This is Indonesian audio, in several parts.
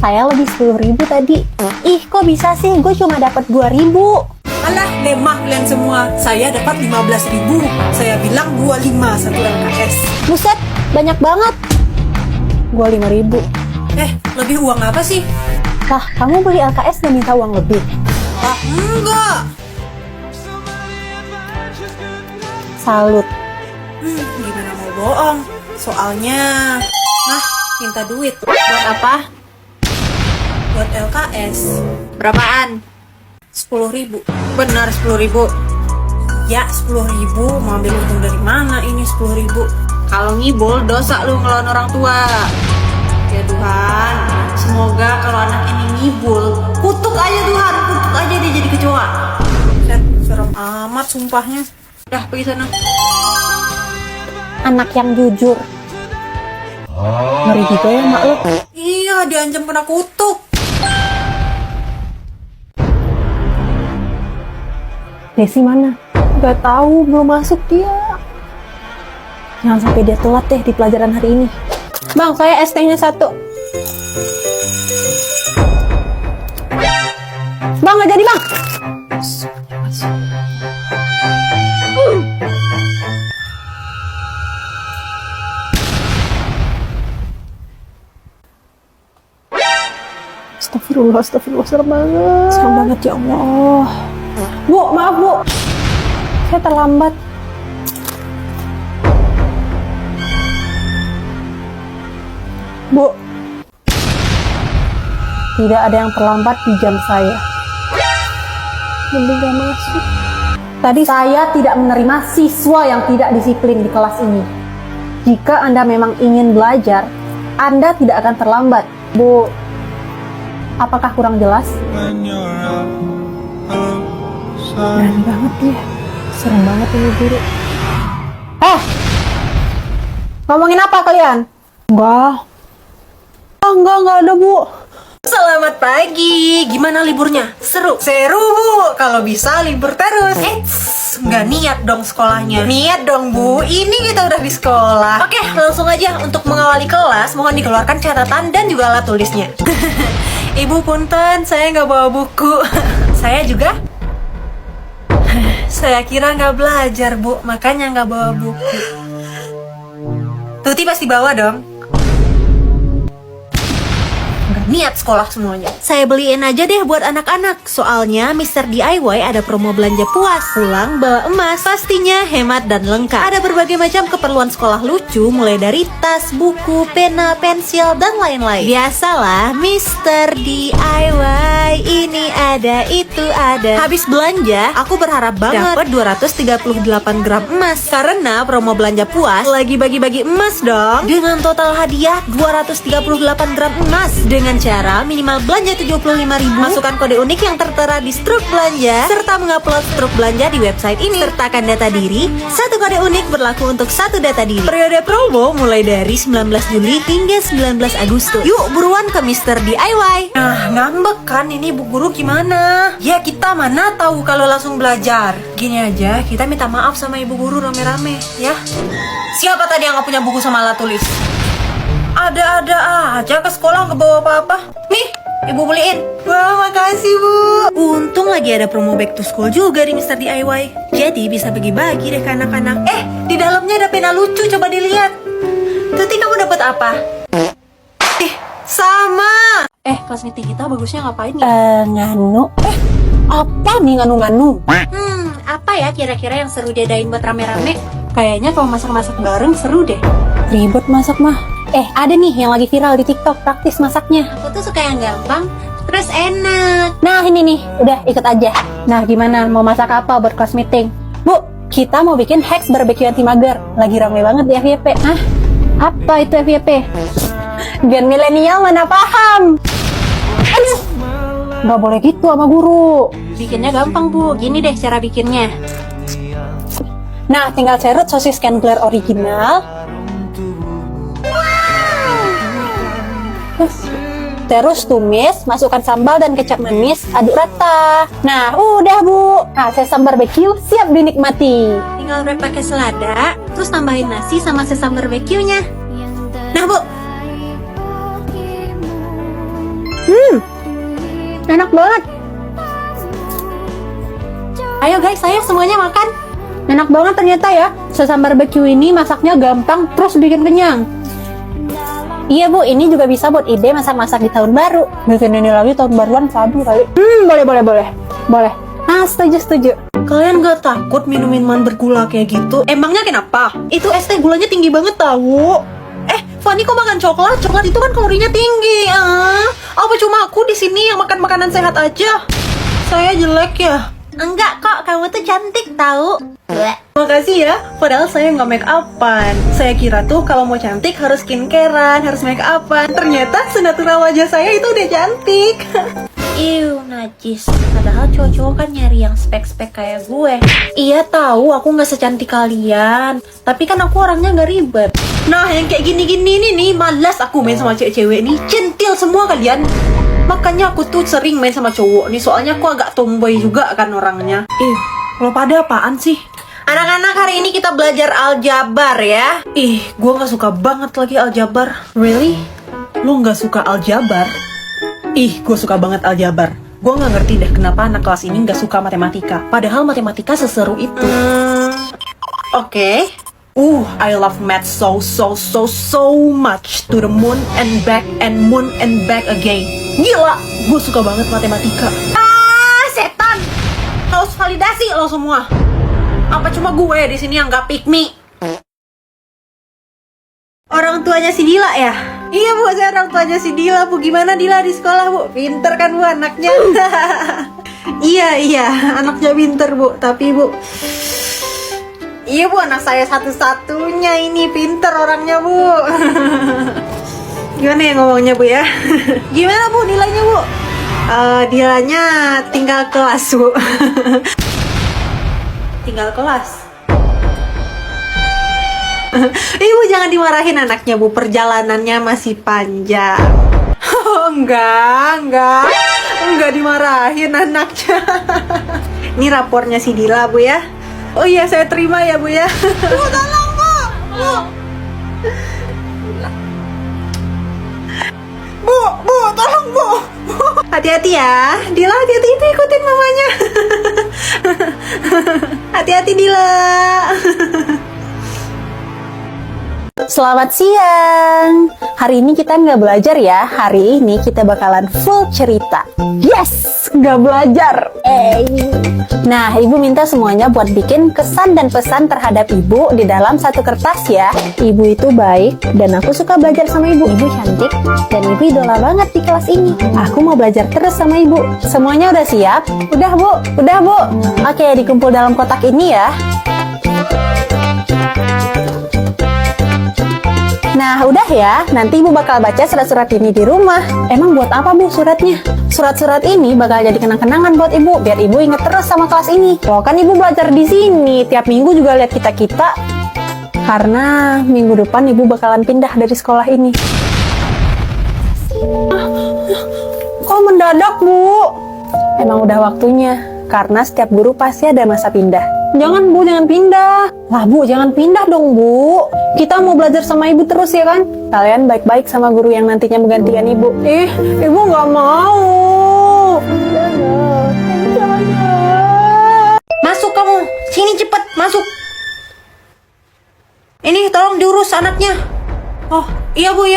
Saya lebih 10.000 tadi. Ih, kok bisa sih? Gue cuma dapat 2.000. Alah, lemah kalian semua. Saya dapat 15.000. Saya bilang 25 satu LKS. Buset, banyak banget. Gue 5.000. Lebih uang apa sih? Lah, kamu beli LKS dan minta uang lebih? Ah, enggak. Salut. Gimana mau bohong? Soalnya, minta duit. Buat apa? Buat LKS. Berapaan? 10.000. Benar 10.000. Ya, 10.000. Mau ambil untung dari mana ini 10.000? Kalau ngibul dosa lu ngelawan orang tua. Ya Tuhan, semoga kalau anak ini ngibul, kutuk aja Tuhan, kutuk aja dia jadi kecoa. Serem amat sumpahnya. Dah pergi sana. Anak yang jujur. Ngeri juga ya mak lo. Iya, diancam kena kutuk. Desi mana? Gak tahu, belum masuk dia. Jangan sampai dia telat deh di pelajaran hari ini. Bang, saya es tehnya 1. Bang, nggak jadi bang. Astagfirullah, serem banget. Serem banget ya Allah. Bu, maaf bu. Saya terlambat. Bu, tidak ada yang terlambat di jam saya. Mending gak masuk. Tadi saya tidak menerima siswa yang tidak disiplin di kelas ini. Jika Anda memang ingin belajar, Anda tidak akan terlambat. Bu, apakah kurang jelas? Berani banget dia. Serem banget ini guru. Ngomongin apa kalian? Enggak ada bu. Selamat pagi. Gimana liburnya? Seru? Seru bu. Kalau bisa libur terus. Nggak niat dong sekolahnya. Niat dong bu. Ini kita udah di sekolah. Oke, langsung aja untuk mengawali kelas. Mohon dikeluarkan catatan dan juga alat tulisnya. Ibu punten, saya nggak bawa buku. Saya juga. Saya kira nggak belajar bu, makanya nggak bawa buku. Tuti pasti bawa dong. Niat sekolah semuanya. Saya beliin aja deh buat anak-anak. Soalnya Mr. DIY ada promo belanja puas. Pulang bawa emas. Pastinya hemat dan lengkap. Ada berbagai macam keperluan sekolah lucu, mulai dari tas, buku, pena, pensil, dan lain-lain. Biasalah Mr. DIY. Ini ada, itu ada. Habis belanja, aku berharap banget dapat 238 gram emas. Karena promo belanja puas lagi bagi-bagi emas dong. Dengan total hadiah 238 gram emas. Dengan cara minimal belanja 75.000, masukkan kode unik yang tertera di struk belanja, serta mengupload struk belanja di website ini. Sertakan data diri, 1 kode unik berlaku untuk 1 data diri. Periode promo mulai dari 19 Juli hingga 19 Agustus. Yuk buruan ke Mr. DIY. Nah, ngambek kan ini bu guru gimana? Ya kita mana tahu kalau langsung belajar. Gini aja, kita minta maaf sama ibu guru rame-rame ya. Siapa tadi yang gak punya buku sama alat tulis? Ada-ada aja ke sekolah nggak bawa apa-apa. Nih, ibu beliin. Wah, makasih bu. Untung lagi ada promo back to school juga di Mr. DIY. Jadi bisa bagi-bagi deh ke anak-anak. Di dalamnya ada pena lucu, coba dilihat. Tuti, kamu dapat apa? Sama. Kelas meeting kita bagusnya ngapain nih? Nganu. Apa nih nganu-nganu? Apa ya kira-kira yang seru diadain buat rame-rame? Kayaknya kalau masak-masak bareng seru deh. Ribet masak mah. Ada nih yang lagi viral di TikTok, praktis masaknya. Aku tuh suka yang gampang, terus enak. Nah ini nih, udah ikut aja. Nah gimana, mau masak apa buat kelas meeting? Bu, kita mau bikin hacks barbecue anti mager. Lagi rame banget di FYP. Apa itu FYP? Biar milenial mana paham. Aduh, nggak boleh gitu sama guru. Bikinnya gampang bu, gini deh cara bikinnya. Nah, tinggal serut sosis Candler original. Terus tumis, masukkan sambal dan kecap manis, aduk rata. Nah, udah bu. Sesam barbecue siap dinikmati. Tinggal wrap pakai selada, terus tambahin nasi sama sesam barbeque-nya. Nah bu, Enak banget. Ayo guys, ayo semuanya makan. Enak banget ternyata ya. Sesam barbecue ini masaknya gampang, terus bikin kenyang. Iya Bu, ini juga bisa buat ide masak-masak di tahun baru. Bikin ini lagi tahun baruan sabi kali. Boleh. Nah, setuju. Kalian gak takut minum minuman bergula kayak gitu? Emangnya kenapa? Itu es teh gulanya tinggi banget tahu. Fanny kok makan coklat? Coklat itu kan kalorinya tinggi. Apa cuma aku di sini yang makan makanan sehat aja? Saya jelek ya? Enggak kok, kamu tuh cantik tahu. Makasih ya, padahal saya nggak make upan. Saya kira tuh kalau mau cantik harus skincarean, harus make upan. Ternyata senatural wajah saya itu udah cantik. Iu, najis. Padahal cowok-cowok kan nyari yang spek-spek kayak gue. Iya tahu, aku nggak secantik kalian. Tapi kan aku orangnya nggak ribet. Nah, yang kayak gini-gini nih, malas aku main sama cewek-cewek nih. Centil semua kalian. Makanya aku tuh sering main sama cowok nih, soalnya aku agak tomboy juga kan orangnya. Lo pada apaan sih? Anak-anak, hari ini kita belajar aljabar ya. Gue gak suka banget lagi aljabar. Really? Lo gak suka aljabar? Gue suka banget aljabar. Gue gak ngerti deh kenapa anak kelas ini gak suka matematika. Padahal matematika seseru itu. Oke. I love math so much. To the moon and back again. Gila, gue suka banget matematika. Setan. Harus validasi lo semua. Apa cuma gue di sini yang gak pick me? Orang tuanya si Dila ya? Iya Bu, saya orang tuanya si Dila Bu. Gimana Dila di sekolah Bu? Pinter kan Bu anaknya? Iya, anaknya pinter Bu. Tapi Bu, iya Bu, anak saya satu-satunya ini pinter orangnya Bu. Gimana ya ngomongnya Bu ya? Gimana Bu nilainya Bu? Nilainya tinggal kelas Bu. Tinggal kelas. Ibu jangan dimarahin anaknya Bu, perjalanannya masih panjang. Enggak dimarahin anaknya. Ini rapornya si Dila Bu ya. Oh iya, saya terima ya Bu ya. Bu, tolong Bu. Bu, tolong Bu. Hati-hati ya, Dila, hati-hati itu ikutin mamanya. Hati-hati Dila. Selamat siang. Hari ini kita nggak belajar ya. Hari ini kita bakalan full cerita. Yes, nggak belajar. Nah, Ibu minta semuanya buat bikin kesan dan pesan terhadap Ibu di dalam satu kertas ya. Ibu itu baik dan aku suka belajar sama Ibu. Ibu cantik dan Ibu idola banget di kelas ini. Aku mau belajar terus sama Ibu. Semuanya udah siap? Udah Bu. Oke, dikumpul dalam kotak ini ya. Nah, udah ya. Nanti Ibu bakal baca surat-surat ini di rumah. Emang buat apa Bu suratnya? Surat-surat ini bakal jadi kenang-kenangan buat Ibu, biar Ibu inget terus sama kelas ini. Loh, kan Ibu belajar di sini. Tiap minggu juga lihat kita-kita. Karena minggu depan Ibu bakalan pindah dari sekolah ini. Kok mendadak Bu? Emang udah waktunya. Karena setiap guru pasti ada masa pindah. Jangan Bu, jangan pindah. Lah Bu, jangan pindah dong Bu. Kita mau belajar sama Ibu terus ya kan? Kalian baik-baik sama guru yang nantinya menggantikan Ibu. Ibu nggak mau. Masuk kamu. Sini cepet, masuk. Ini tolong diurus anaknya. Oh, iya Bu.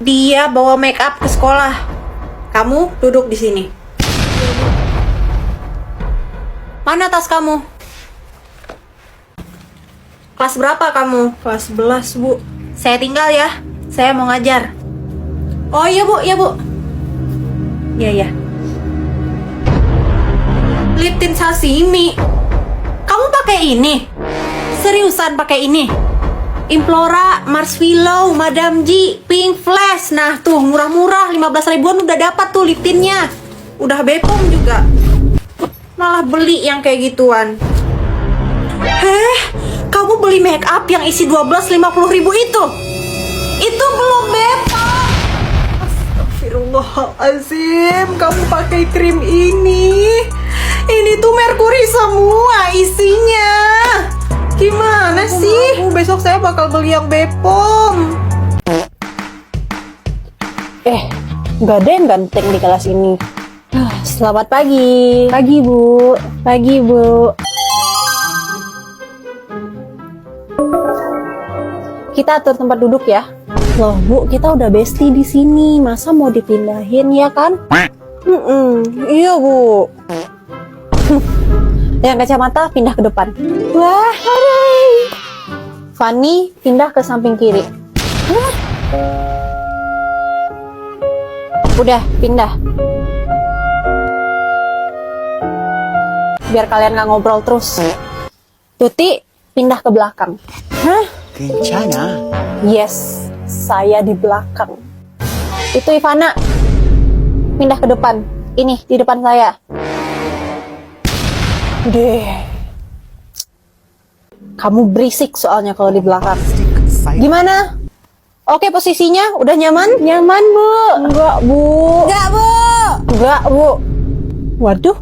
Dia bawa make up ke sekolah. Kamu duduk di sini. Mana tas kamu? Kelas berapa kamu? Kelas 11 Bu. Saya tinggal ya. Saya mau ngajar. Oh iya Bu. Iya. Liptin sashimi. Kamu pakai ini? Seriusan pakai ini? Implora, Marshmallow, Madam G, Pink Flash. Nah tuh murah-murah 15 ribuan udah dapat tuh liptinnya. Udah Bepom juga. Malah beli yang kayak gituan. Kamu beli make up yang isi 12 50 ribu itu? Itu belum Bepom. Astagfirullahaladzim, kamu pakai krim ini. Ini tuh merkuri semua isinya. Gimana sih? Besok saya bakal beli yang Bepom. Gak ada yang ganteng di kelas ini. Selamat pagi. Pagi, Bu. Pagi, Bu. Kita atur tempat duduk ya. Loh, Bu, kita udah bestie di sini. Masa mau dipindahin ya kan? Iya, Bu. Yang kacamata pindah ke depan. Wah, hai. Fanny pindah ke samping kiri. Udah, pindah. Biar kalian gak ngobrol terus. Tuti pindah ke belakang. Hah? Kencana. Yes, saya di belakang. Itu Ivana. Pindah ke depan. Ini, di depan saya. Deh. Kamu berisik soalnya kalau di belakang. Gimana? Oke, posisinya udah nyaman? Nyaman, Bu. Enggak, Bu. Enggak, Bu. Enggak, Bu. Waduh,